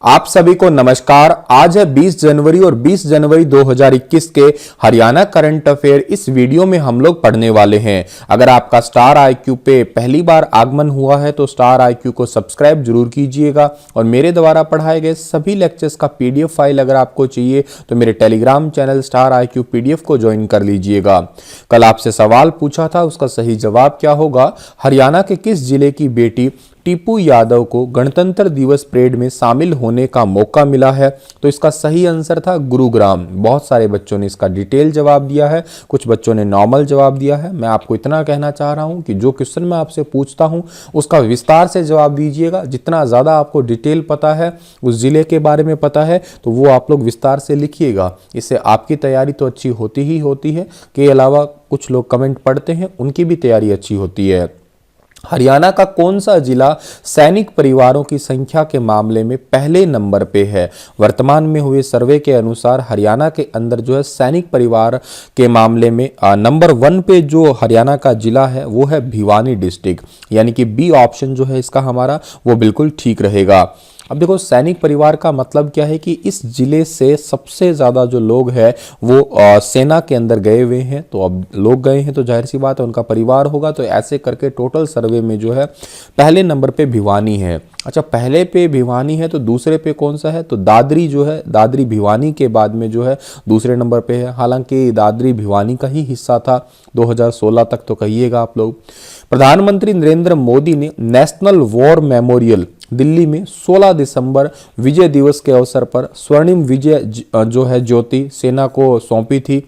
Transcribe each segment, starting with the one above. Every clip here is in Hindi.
आप सभी को नमस्कार। आज है 20 जनवरी और 20 जनवरी 2021 के हरियाणा करंट अफेयर। इस वीडियो में हम लोग पढ़ने वाले हैं। अगर आपका स्टार आईक्यू पे पहली बार आगमन हुआ है तो स्टार आईक्यू को सब्सक्राइब जरूर कीजिएगा और मेरे द्वारा पढ़ाए गए सभी लेक्चर्स का पीडीएफ फाइल अगर आपको चाहिए तो मेरे Telegram channel star IQ PDF को ज्वाइन कर लीजिएगा। कल आपसे सवाल पूछा था, उसका सही जवाब क्या होगा? हरियाणा के किस जिले की बेटी टीपू यादव को गणतंत्र दिवस परेड में शामिल होने का मौका मिला है? तो इसका सही आंसर था गुरुग्राम। बहुत सारे बच्चों ने इसका डिटेल जवाब दिया है, कुछ बच्चों ने नॉर्मल जवाब दिया है। मैं आपको इतना कहना चाह रहा हूं कि जो क्वेश्चन मैं आपसे पूछता हूं उसका विस्तार से जवाब दीजिएगा। जितना ज़्यादा आपको डिटेल पता है, उस जिले के बारे में पता है, तो वो आप लोग विस्तार से लिखिएगा। इससे आपकी तैयारी तो अच्छी होती ही होती है, के अलावा कुछ लोग कमेंट पढ़ते हैं, उनकी भी तैयारी अच्छी होती है। हरियाणा का कौन सा जिला सैनिक परिवारों की संख्या के मामले में पहले नंबर पे है? वर्तमान में हुए सर्वे के अनुसार हरियाणा के अंदर जो है सैनिक परिवार के मामले में नंबर 1 पे जो हरियाणा का जिला है वो है भिवानी डिस्ट्रिक्ट, यानी कि बी ऑप्शन जो है इसका हमारा वो बिल्कुल ठीक रहेगा। अब देखो, सैनिक परिवार का मतलब क्या है कि इस जिले से सबसे ज़्यादा जो लोग हैं वो सेना के अंदर गए हुए हैं। तो अब लोग गए हैं तो जाहिर सी बात है उनका परिवार होगा। तो ऐसे करके टोटल सर्वे में जो है पहले नंबर पे भिवानी है। अच्छा, पहले पे भिवानी है तो दूसरे पे कौन सा है? तो दादरी जो है, दादरी भिवानी के बाद में जो है दूसरे नंबर पे है। हालांकि दादरी भिवानी का ही हिस्सा था 2016 तक, तो कहिएगा आप लोग। प्रधानमंत्री नरेंद्र मोदी ने नेशनल वॉर मेमोरियल दिल्ली में 16 दिसंबर विजय दिवस के अवसर पर स्वर्णिम विजय जो है ज्योति सेना को सौंपी थी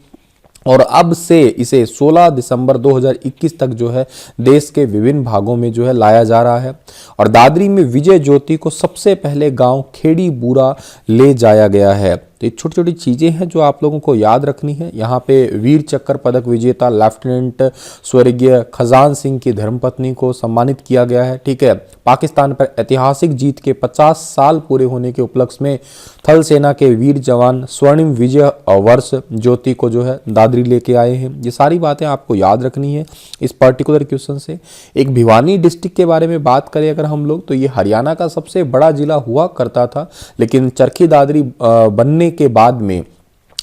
और अब से इसे 16 दिसंबर 2021 तक जो है देश के विभिन्न भागों में जो है लाया जा रहा है। और दादरी में विजय ज्योति को सबसे पहले गांव खेड़ी बूरा ले जाया गया है। तो ये छोटी छोटी चीज़ें हैं जो आप लोगों को याद रखनी है। यहाँ पे वीर चक्र पदक विजेता लेफ्टिनेंट स्वर्गीय खजान सिंह की धर्मपत्नी को सम्मानित किया गया है। ठीक है, पाकिस्तान पर ऐतिहासिक जीत के 50 साल पूरे होने के उपलक्ष्य में थल सेना के वीर जवान स्वर्णिम विजय वर्ष ज्योति को जो है दादरी लेके आए हैं। ये सारी बातें आपको याद रखनी है इस पर्टिकुलर क्वेश्चन से। एक भिवानी डिस्ट्रिक्ट के बारे में बात करें अगर हम लोग, तो ये हरियाणा का सबसे बड़ा जिला हुआ करता था, लेकिन चरखी दादरी बनने के बाद में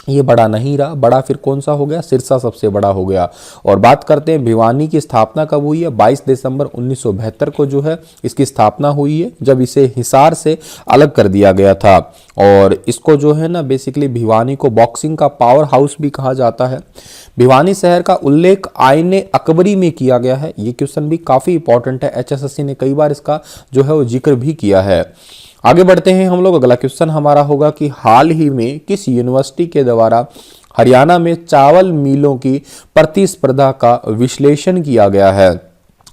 ये बड़ा नहीं रहा। बड़ा फिर कौन सा हो गया? सिरसा सबसे बड़ा हो गया। और बात करते हैं भिवानी की स्थापना कब हुई है? 22 दिसंबर 1972 को जो है इसकी स्थापना हुई है, जब इसे हिसार से अलग कर दिया गया था। और इसको जो है ना बेसिकली भिवानी को बॉक्सिंग का पावर हाउस भी कहा जाता है। भिवानी शहर का उल्लेख आईने अकबरी में किया गया है। ये क्वेश्चन भी काफी इंपॉर्टेंट है, एचएसएससी ने कई बार इसका जो है वो जिक्र भी किया है। आगे बढ़ते हैं हम लोग। अगला क्वेश्चन हमारा होगा कि हाल ही में किस यूनिवर्सिटी के द्वारा हरियाणा में चावल मिलों की प्रतिस्पर्धा का विश्लेषण किया गया है?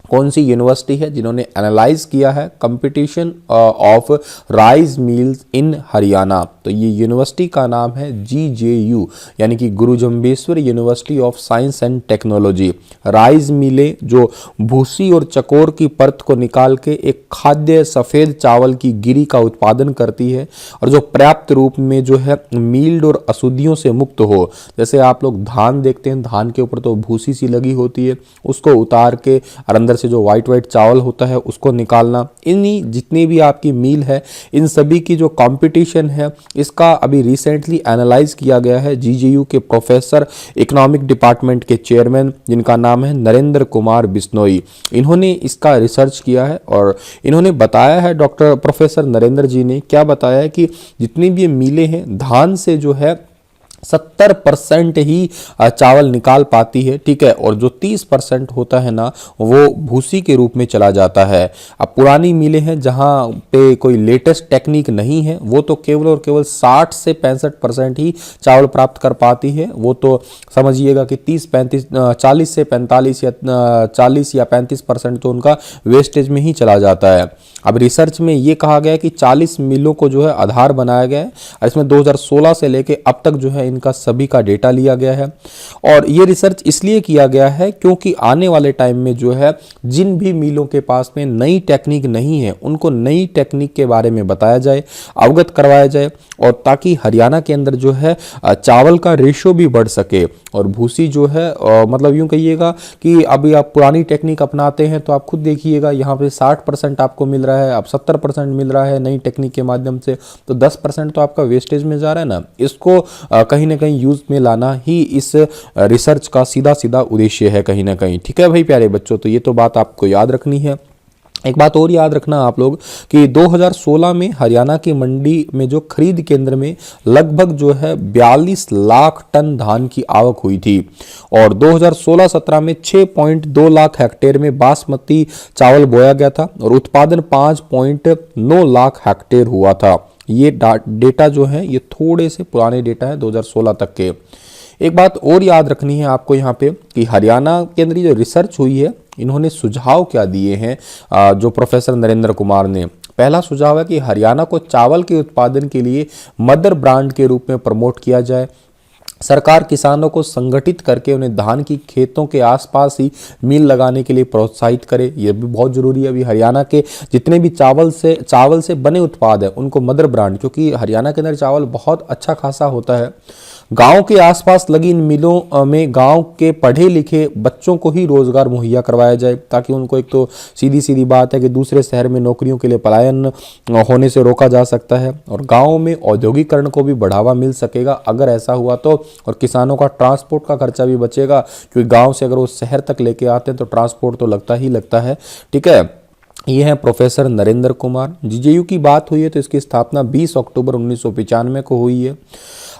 कौन सी यूनिवर्सिटी है जिन्होंने एनालाइज किया है कंपटीशन ऑफ राइस मिल्स इन हरियाणा? तो ये यूनिवर्सिटी का नाम है GJU, यानी कि गुरु Jambheshwar university of science and technology. Rice मिलें जो भूसी और चकोर की परत को निकाल के एक खाद्य सफ़ेद चावल की गिरी का उत्पादन करती है और जो पर्याप्त रूप में जो है मील्ड और अशुद्धियों से मुक्त हो। जैसे आप लोग धान देखते हैं, धान के ऊपर तो भूसी सी लगी होती है, उसको उतार के और अंदर से जो वाइट चावल होता है उसको निकालना। इन्हीं जितनी भी आपकी मील है, इन सभी की जो कंपटीशन है, इसका अभी रिसेंटली एनालाइज किया गया है। GJU के प्रोफेसर इकोनॉमिक डिपार्टमेंट के चेयरमैन जिनका नाम है नरेंद्र कुमार बिश्नोई, इन्होंने इसका रिसर्च किया है और इन्होंने बताया है, डॉक्टर प्रोफेसर नरेंद्र जी ने क्या बताया है कि जितनी भी मिलें हैं धान से जो है 70% ही चावल निकाल पाती है। ठीक है, और जो 30% होता है ना वो भूसी के रूप में चला जाता है। अब पुरानी मिलें हैं जहाँ पे कोई लेटेस्ट टेक्निक नहीं है, वो तो केवल और केवल 60 से 65% ही चावल प्राप्त कर पाती है। वो तो समझिएगा कि 40 से 45 या 40 या 35% तो उनका वेस्टेज में ही चला जाता है। अब रिसर्च में ये कहा गया है कि 40 मिलों को जो है आधार बनाया गया है और इसमें 2016 से लेके अब तक जो है इनका सभी का डेटा लिया गया है। और ये रिसर्च इसलिए किया गया है क्योंकि आने वाले टाइम में जो है जिन भी मिलों के पास में नई टेक्निक नहीं है उनको नई टेक्निक के बारे में बताया जाए, अवगत करवाया जाए, और ताकि हरियाणा के अंदर जो है चावल का रेशो भी बढ़ सके। और भूसी जो है मतलब यूं कहिएगा कि अभी आप पुरानी टेक्निक अपनाते हैं तो आप खुद देखिएगा यहाँ पे 60% आपको मिल रहा है, अब 70% मिल रहा है नई टेक्निक के माध्यम से, तो 10% तो आपका वेस्टेज में जा रहा है ना। इसको कहीं ना कहीं यूज में लाना ही इस रिसर्च का सीधा सीधा उद्देश्य है कहीं ना कहीं। ठीक है भाई प्यारे बच्चों, तो ये तो बात आपको याद रखनी है। एक बात और याद रखना आप लोग कि 2016 में हरियाणा की मंडी में जो खरीद केंद्र में लगभग जो है 42 लाख टन धान की आवक हुई थी, और 2016-17 में 6.2 लाख हेक्टेयर में बासमती चावल बोया गया था और उत्पादन 5.9 लाख हेक्टेयर हुआ था। ये डेटा जो है ये थोड़े से पुराने डेटा है 2016 तक के। एक बात और याद रखनी है आपको यहाँ पे कि हरियाणा के अंदर जो रिसर्च हुई है इन्होंने सुझाव क्या दिए हैं जो प्रोफेसर नरेंद्र कुमार ने। पहला सुझाव है कि हरियाणा को चावल के उत्पादन के लिए मदर ब्रांड के रूप में प्रमोट किया जाए। सरकार किसानों को संगठित करके उन्हें धान की खेतों के आसपास ही मिल लगाने के लिए प्रोत्साहित करे, यह भी बहुत जरूरी है। अभी हरियाणा के जितने भी चावल से बने उत्पाद है उनको मदर ब्रांड, क्योंकि हरियाणा के अंदर चावल बहुत अच्छा खासा होता है। गांव के आसपास लगी इन मिलों में गांव के पढ़े लिखे बच्चों को ही रोजगार मुहैया करवाया जाए, ताकि उनको, एक तो सीधी सीधी बात है कि दूसरे शहर में नौकरियों के लिए पलायन होने से रोका जा सकता है, और गांव में औद्योगिकरण को भी बढ़ावा मिल सकेगा अगर ऐसा हुआ तो। और किसानों का ट्रांसपोर्ट का खर्चा भी बचेगा, क्योंकि गाँव से अगर वो शहर तक लेके आते हैं तो ट्रांसपोर्ट तो लगता ही लगता है। ठीक है, ये है प्रोफेसर नरेंद्र कुमार। जीजेयू की बात हुई है तो इसकी स्थापना 20 अक्टूबर 1995 को हुई है।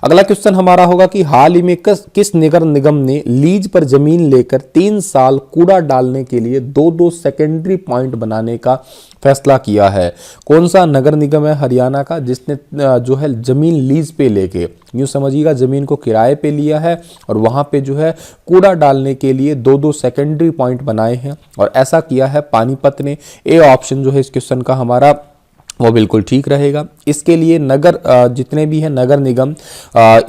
अगला क्वेश्चन हमारा होगा कि हाल ही में किस नगर निगम ने लीज पर जमीन लेकर 3 साल कूड़ा डालने के लिए 2-2 सेकेंडरी पॉइंट बनाने का फैसला किया है। कौन सा नगर निगम है हरियाणा का जिसने जो है जमीन लीज पे लेके, यूं समझिएगा जमीन को किराए पे लिया है और वहां पे जो है कूड़ा डालने के लिए 2-2 सेकेंडरी पॉइंट बनाए हैं, और ऐसा किया है पानीपत ने। ए ऑप्शन जो है इस क्वेश्चन का हमारा वो बिल्कुल ठीक रहेगा। इसके लिए नगर जितने भी हैं नगर निगम,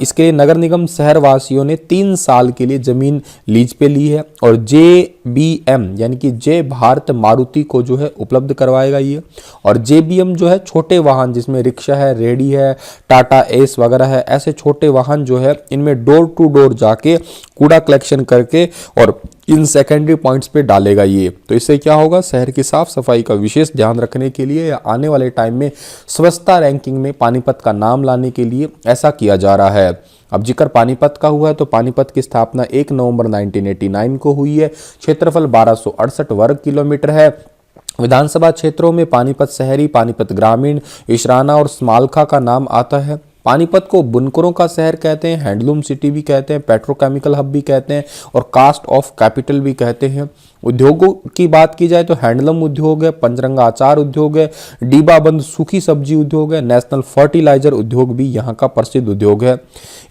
इसके नगर निगम शहर वासियों ने 3 साल के लिए जमीन लीज पे ली है, और JBM यानी कि जय भारत मारुति को जो है उपलब्ध करवाएगा ये। और JBM जो है छोटे वाहन जिसमें रिक्शा है, रेडी है, टाटा एस वगैरह है, ऐसे छोटे वाहन जो है इनमें डोर टू डोर जाके कूड़ा कलेक्शन करके और इन सेकेंडरी पॉइंट्स पे डालेगा ये। तो इससे क्या होगा, शहर की साफ सफाई का विशेष ध्यान रखने के लिए या आने वाले टाइम में स्वच्छता रैंकिंग में पानीपत का नाम लाने के लिए ऐसा किया जा रहा है। अब जिक्र पानीपत का हुआ है तो पानीपत की स्थापना 1 नवंबर 1989 को हुई है। क्षेत्रफल 1268 वर्ग किलोमीटर है। विधानसभा क्षेत्रों में पानीपत शहरी, पानीपत ग्रामीण, इशराना और स्मालखा का नाम आता है। पानीपत को बुनकरों का शहर कहते हैं, हैंडलूम सिटी भी कहते हैं, पेट्रोकेमिकल हब भी कहते हैं और कास्ट ऑफ कैपिटल भी कहते हैं। उद्योगों की बात की जाए तो हैंडलूम उद्योग है, पंचरंगा अचार उद्योग है, डीबाबंद सूखी सब्जी उद्योग है, नेशनल फर्टिलाइजर उद्योग भी यहाँ का प्रसिद्ध उद्योग है।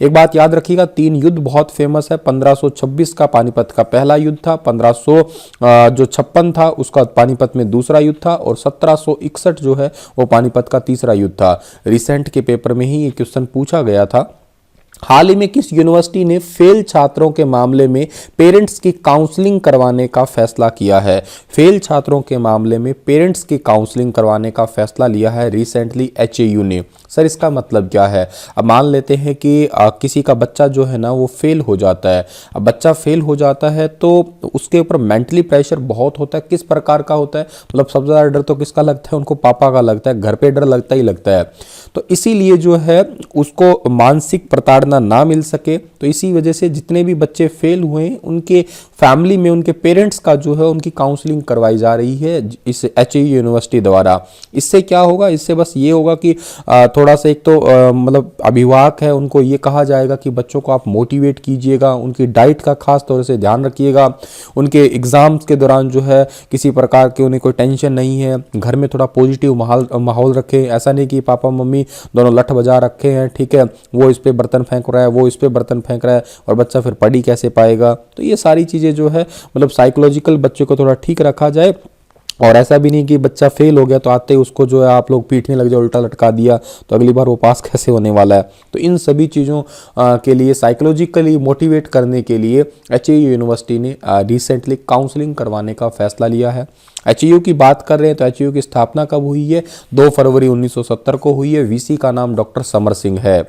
एक बात याद रखिएगा, 3 युद्ध बहुत फेमस है। 1526 का पानीपत का पहला युद्ध था, 1556 था उसका पानीपत में दूसरा युद्ध था, और 1761 जो है वो पानीपत का तीसरा युद्ध था। रिसेंट के पेपर में ही ये क्वेश्चन पूछा गया था। हाल ही में किस यूनिवर्सिटी ने फेल छात्रों के मामले में पेरेंट्स की काउंसलिंग करवाने का फैसला किया है? फेल छात्रों के मामले में पेरेंट्स की काउंसलिंग करवाने का फैसला लिया है रिसेंटली HAU ने। सर इसका मतलब क्या है? अब मान लेते हैं कि किसी का बच्चा जो है ना वो फेल हो जाता है। अब बच्चा फेल हो जाता है तो उसके ऊपर मेंटली प्रेशर बहुत होता है। किस प्रकार का होता है? मतलब सबसे ज़्यादा डर तो किसका लगता है? उनको पापा का लगता है, घर पे डर लगता ही लगता है। तो इसीलिए जो है उसको मानसिक प्रताड़ना ना मिल सके, तो इसी वजह से जितने भी बच्चे फेल हुए हैं उनके फैमिली में उनके पेरेंट्स का जो है उनकी काउंसलिंग करवाई जा रही है इस HAU यूनिवर्सिटी द्वारा। इससे क्या होगा? इससे बस ये होगा कि थोड़ा सा एक तो मतलब अभिभावक है उनको ये कहा जाएगा कि बच्चों को आप मोटिवेट कीजिएगा, उनकी डाइट का खास तौर से ध्यान रखिएगा, उनके एग्जाम्स के दौरान जो है किसी प्रकार के उन्हें कोई टेंशन नहीं है, घर में थोड़ा पॉजिटिव माहौल रखें। ऐसा नहीं कि पापा मम्मी दोनों लठ बजा रखे हैं, ठीक है, वो इस पे बर्तन फेंक रहा है, वो इस पे बर्तन फेंक रहा है और बच्चा फिर पढ़ ही कैसे पाएगा। तो ये सारी चीज़ें जो है मतलब साइकोलॉजिकल बच्चे को थोड़ा ठीक रखा जाए और ऐसा भी नहीं कि बच्चा फेल हो गया तो आते ही उसको जो है आप लोग पीटने लग जाओ, उल्टा लटका दिया तो अगली बार वो पास कैसे होने वाला है। तो इन सभी चीज़ों के लिए साइकोलॉजिकली मोटिवेट करने के लिए एचईयू यूनिवर्सिटी ने रिसेंटली काउंसलिंग करवाने का फैसला लिया है। एचईयू की बात कर रहे हैं तो एचईयू की स्थापना कब हुई है? 2 फरवरी 1970 को हुई है। वीसी का नाम डॉक्टर समर सिंह है।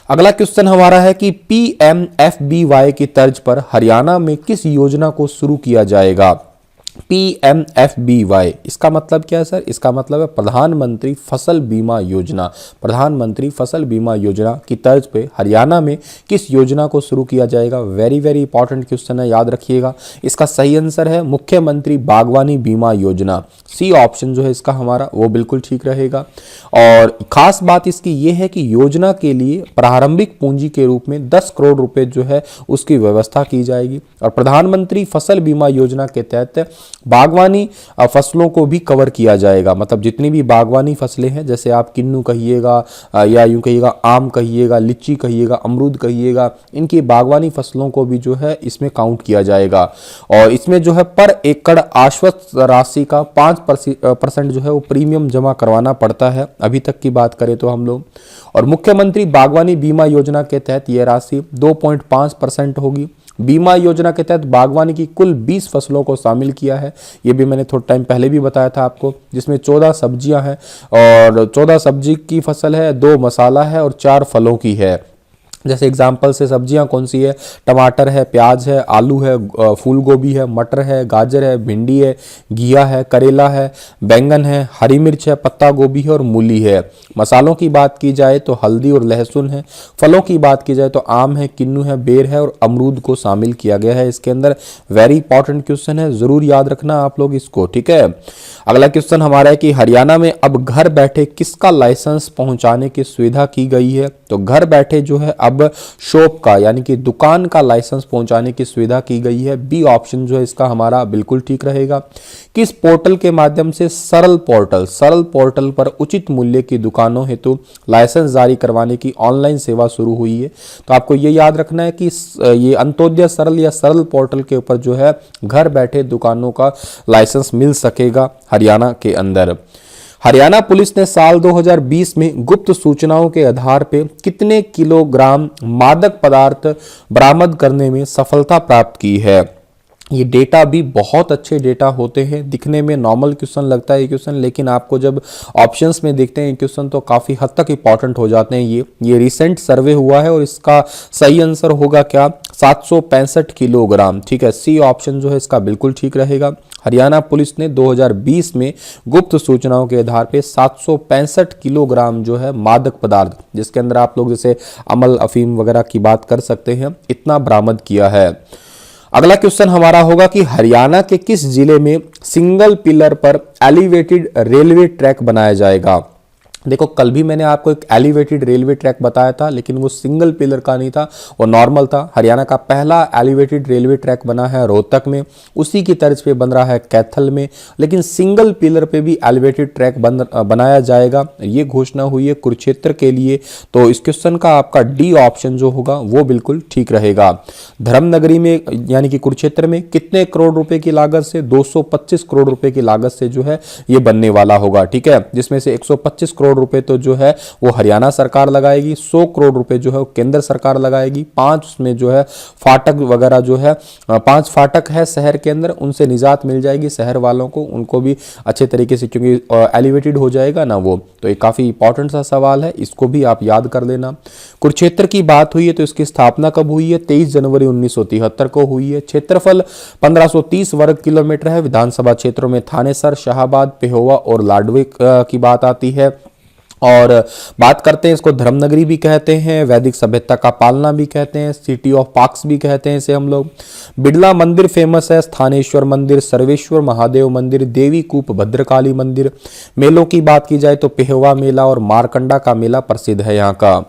अगला क्वेश्चन हमारा है कि पीएमएफबीवाई की तर्ज पर हरियाणा में किस योजना को शुरू किया जाएगा? पीएमएफबीवाई, इसका मतलब क्या है सर? इसका मतलब है प्रधानमंत्री फसल बीमा योजना। प्रधानमंत्री फसल बीमा योजना की तर्ज पे हरियाणा में किस योजना को शुरू किया जाएगा? वेरी वेरी इंपॉर्टेंट क्वेश्चन है, याद रखिएगा। इसका सही आंसर है मुख्यमंत्री बागवानी बीमा योजना। सी ऑप्शन जो है इसका हमारा वो बिल्कुल ठीक रहेगा। और खास बात इसकी ये है कि योजना के लिए प्रारंभिक पूंजी के रूप में 10 करोड़ रुपए जो है उसकी व्यवस्था की जाएगी। और प्रधानमंत्री फसल बीमा योजना के तहत बागवानी फसलों को भी कवर किया जाएगा। मतलब जितनी भी बागवानी फसलें हैं, जैसे आप किन्नू कहिएगा या यूं कहिएगा आम कहिएगा, लीची कहिएगा, अमरूद कहिएगा, इनकी बागवानी फसलों को भी जो है इसमें काउंट किया जाएगा। और इसमें जो है पर एकड़ आश्वस्त राशि का 5% जो है वो प्रीमियम जमा करवाना पड़ता है, अभी तक की बात करें तो हम लोग। और मुख्यमंत्री बागवानी बीमा योजना के तहत यह राशि 2.5% होगी। बीमा योजना के तहत बागवानी की कुल 20 फसलों को शामिल किया है। ये भी मैंने थोड़ा टाइम पहले भी बताया था आपको, जिसमें 14 सब्जियां हैं और 14 सब्जी की फसल है, 2 मसाला है और 4 फलों की है। जैसे एग्जाम्पल से सब्जियां कौन सी है? टमाटर है, प्याज है, आलू है, फूल गोभी है, मटर है, गाजर है, भिंडी है, घिया है, करेला है, बैंगन है, हरी मिर्च है, पत्ता गोभी है और मूली है। मसालों की बात की जाए तो हल्दी और लहसुन है। फलों की बात की जाए तो आम है, किन्नू है, बेर है और अमरूद को शामिल किया गया है इसके अंदर। वेरी इंपॉर्टेंट क्वेश्चन है, जरूर याद रखना आप लोग इसको, ठीक है। अगला क्वेश्चन हमारा है कि हरियाणा में अब घर बैठे किसका लाइसेंस पहुंचाने की सुविधा की गई है? तो घर बैठे जो है अब शॉप का यानी कि दुकान का लाइसेंस पहुंचाने की सुविधा की गई है। बी ऑप्शन जो है इसका हमारा बिल्कुल ठीक रहेगा। किस पोर्टल के माध्यम से? सरल पोर्टल पर उचित मूल्य की दुकानों हेतु लाइसेंस जारी करवाने की ऑनलाइन सेवा शुरू हुई है। तो आपको ये याद रखना है कि ये अंत्योदय सरल या सरल पोर्टल के ऊपर जो है घर बैठे दुकानों का लाइसेंस मिल सकेगा हरियाणा के अंदर। हरियाणा पुलिस ने साल 2020 में गुप्त सूचनाओं के आधार पर कितने किलोग्राम मादक पदार्थ बरामद करने में सफलता प्राप्त की है? ये डेटा भी बहुत अच्छे डेटा होते हैं। दिखने में नॉर्मल क्वेश्चन लगता है ये क्वेश्चन, लेकिन आपको जब ऑप्शंस में देखते हैं क्वेश्चन तो काफ़ी हद तक इंपॉर्टेंट हो जाते हैं। ये रिसेंट सर्वे हुआ है और इसका सही आंसर होगा क्या? 765 किलोग्राम, ठीक है। सी ऑप्शन जो है इसका बिल्कुल ठीक रहेगा। हरियाणा पुलिस ने 2020 में गुप्त सूचनाओं के आधार पे 765 किलोग्राम जो है मादक पदार्थ, जिसके अंदर आप लोग जैसे अमल, अफीम वगैरह की बात कर सकते हैं, इतना बरामद किया है। अगला क्वेश्चन हमारा होगा कि हरियाणा के किस जिले में सिंगल पिलर पर एलिवेटेड रेलवे ट्रैक बनाया जाएगा? देखो, कल भी मैंने आपको एक एलिवेटेड रेलवे ट्रैक बताया था, लेकिन वो सिंगल पिलर का नहीं था, वो नॉर्मल था। हरियाणा का पहला एलिवेटेड रेलवे ट्रैक बना है रोहतक में, उसी की तर्ज पे बन रहा है कैथल में, लेकिन सिंगल पिलर पे भी एलिवेटेड ट्रैक बनाया जाएगा। ये घोषणा हुई है कुरुक्षेत्र के लिए। तो इस क्वेश्चन का आपका डी ऑप्शन जो होगा वो बिल्कुल ठीक रहेगा। धर्मनगरी में यानी कि कुरुक्षेत्र में कितने करोड़ रुपए की लागत से? 225 करोड़ रुपए की लागत से जो है ये बनने वाला होगा, ठीक है। जिसमें से 125 करोड़ रुपए तो जो है वो हरियाणा सरकार लगाएगी, 100 करोड़ रुपए जो है वो केंद्र सरकार लगाएगी। 5 में जो है फाटक वगैरह जो है 5 फाटक है शहर के अंदर, उनसे निजात मिल जाएगी शहर वालों को, उनको भी अच्छे तरीके से, क्योंकि एलिवेटेड हो जाएगा ना वो। तो ये काफी इंपॉर्टेंट सा सवाल है, इसको भी आप याद कर लेना। कुरुक्षेत्र की बात हुई है तो इसकी स्थापना कब हुई है? 23 जनवरी 1973 को हुई है। क्षेत्रफल 1530 वर्ग किलोमीटर है। विधानसभा क्षेत्रों में थानेसर, शाहबाद, पेहोवा और लाडवे की बात आती है। और बात करते हैं, इसको धर्मनगरी भी कहते हैं, वैदिक सभ्यता का पालना भी कहते हैं, सिटी ऑफ पार्क्स भी कहते हैं इसे हम लोग। बिड़ला मंदिर फेमस है, स्थानेश्वर मंदिर, सर्वेश्वर महादेव मंदिर, देवी कूप, भद्रकाली मंदिर। मेलों की बात की जाए तो पेहवा मेला और मारकंडा का मेला प्रसिद्ध है यहाँ का।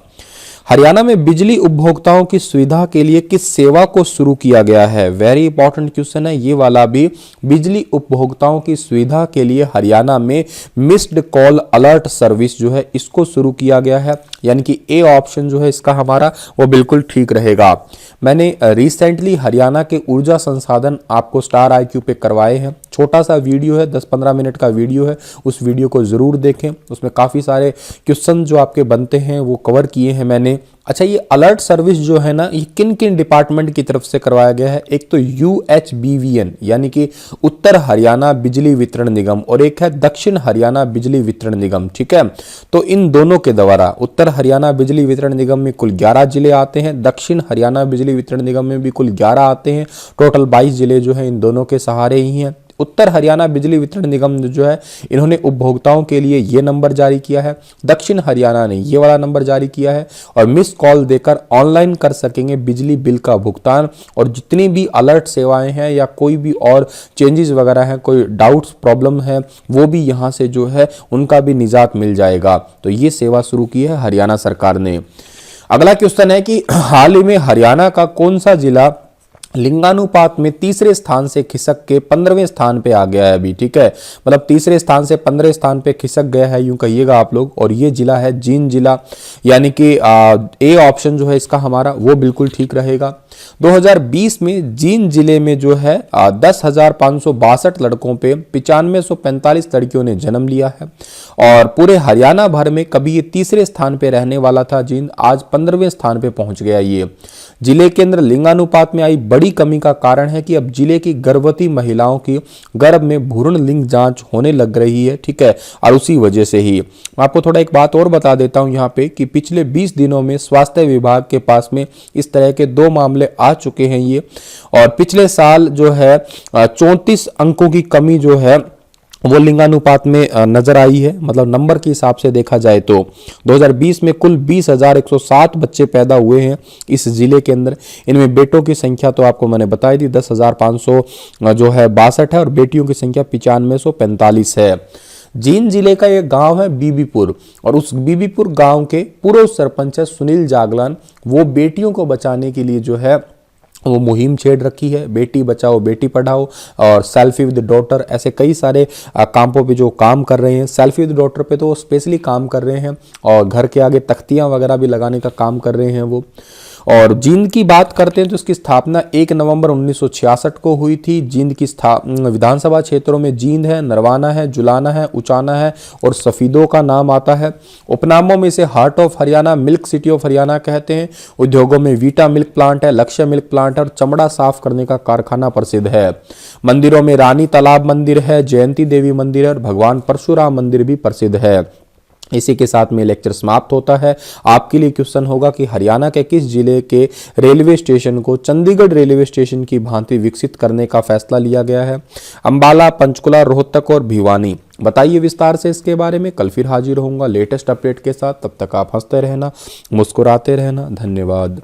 हरियाणा में बिजली उपभोक्ताओं की सुविधा के लिए किस सेवा को शुरू किया गया है? वेरी इंपॉर्टेंट क्वेश्चन है ये वाला भी। बिजली उपभोक्ताओं की सुविधा के लिए हरियाणा में मिस्ड कॉल अलर्ट सर्विस जो है इसको शुरू किया गया है, यानी कि ए ऑप्शन जो है इसका हमारा वो बिल्कुल ठीक रहेगा। मैंने रिसेंटली हरियाणा के ऊर्जा संसाधन आपको स्टार IQ पे करवाए हैं। छोटा सा वीडियो है, 10-15 मिनट का वीडियो है, उस वीडियो को जरूर देखें। उसमें काफ़ी सारे क्वेश्चन जो आपके बनते हैं वो कवर किए हैं मैंने। अच्छा, ये अलर्ट सर्विस जो है ना, ये किन किन डिपार्टमेंट की तरफ से करवाया गया है? एक तो UHBVN यानी कि उत्तर हरियाणा बिजली वितरण निगम, और एक है दक्षिण हरियाणा बिजली वितरण निगम। ठीक है, तो इन दोनों के द्वारा उत्तर हरियाणा बिजली वितरण निगम में कुल 11 जिले आते हैं, दक्षिण हरियाणा बिजली वितरण निगम में भी कुल 11 आते हैं। टोटल 22 जिले जो है इन दोनों के सहारे ही हैं। उत्तर हरियाणा बिजली वितरण निगम जो है इन्होंने उपभोक्ताओं के लिए ये नंबर जारी किया है, दक्षिण हरियाणा ने ये वाला नंबर जारी किया है, और मिस कॉल देकर ऑनलाइन कर सकेंगे बिजली बिल का भुगतान। और जितनी भी अलर्ट सेवाएं हैं या कोई भी और चेंजेस वगैरह हैं, कोई डाउट्स प्रॉब्लम है, वो भी यहाँ से जो है उनका भी निजात मिल जाएगा। तो ये सेवा शुरू की है हरियाणा सरकार ने। अगला क्वेश्चन है कि हाल ही में हरियाणा का कौन सा जिला लिंगानुपात में तीसरे स्थान से खिसक के 15वें स्थान पे आ गया है अभी? ठीक है, मतलब तीसरे स्थान से 15वें स्थान पे खिसक गया है, यूं कहिएगा आप लोग। और ये जिला है जींद जिला, यानी कि ए ऑप्शन जो है इसका हमारा वो बिल्कुल ठीक रहेगा। 2020 में जींद जिले में जो है 10,562 लड़कों पे 9545 लड़कियों ने जन्म लिया है, और पूरे हरियाणा भर में कभी ये तीसरे स्थान पे रहने वाला था जींद, आज 15वें स्थान पे पहुंच गया। ये जिले के अंदर लिंगानुपात में आई बड़ी कमी का कारण है कि अब जिले की गर्भवती महिलाओं की गर्भ में भ्रूण लिंग जांच होने लग रही है। ठीक है, और उसी वजह से ही मैं आपको थोड़ा एक बात और बता देता हूं यहाँ पे कि पिछले 20 दिनों में स्वास्थ्य विभाग के पास में इस तरह के 2 मामले आ चुके हैं ये, और पिछले साल जो है 34 अंकों की कमी जो है वो लिंगानुपात में नजर आई है। मतलब नंबर के हिसाब से देखा जाए तो 2020 में कुल 20,107 बच्चे पैदा हुए हैं इस जिले के अंदर। इनमें बेटों की संख्या तो आपको मैंने बताई थी 10,500 जो है 62 है, और बेटियों की संख्या 9545 है। जींद जिले का एक गांव है बीबीपुर, और उस बीबीपुर गांव के पूर्व सरपंच है सुनील जागलान। वो बेटियों को बचाने के लिए जो है वो मुहिम छेड़ रखी है, बेटी बचाओ बेटी पढ़ाओ और सेल्फी विद डॉटर, ऐसे कई सारे कामों पे जो काम कर रहे हैं। सेल्फी विद डॉटर पे तो वो स्पेशली काम कर रहे हैं, और घर के आगे तख्तियां वगैरह भी लगाने का काम कर रहे हैं वो। और जींद की बात करते हैं तो इसकी स्थापना 1 नवंबर 1966 को हुई थी। जींद की विधानसभा क्षेत्रों में जींद है, नरवाना है, जुलाना है, उचाना है और सफीदों का नाम आता है। उपनामों में से heart of Haryana, milk city of Haryana कहते हैं। उद्योगों में वीटा मिल्क प्लांट है, लक्ष्य मिल्क प्लांट है, और चमड़ा साफ करने का कारखाना प्रसिद्ध है। मंदिरों में रानी तालाब मंदिर है, जयंती देवी मंदिर है, और भगवान परशुराम मंदिर भी प्रसिद्ध है। इसी के साथ में लेक्चर समाप्त होता है। आपके लिए क्वेश्चन होगा कि हरियाणा के किस जिले के रेलवे स्टेशन को चंडीगढ़ रेलवे स्टेशन की भांति विकसित करने का फैसला लिया गया है? अंबाला, पंचकुला, रोहतक और भिवानी। बताइए विस्तार से इसके बारे में। कल फिर हाजिर होऊंगा लेटेस्ट अपडेट के साथ। तब तक आप हंसते रहना, मुस्कुराते रहना। धन्यवाद।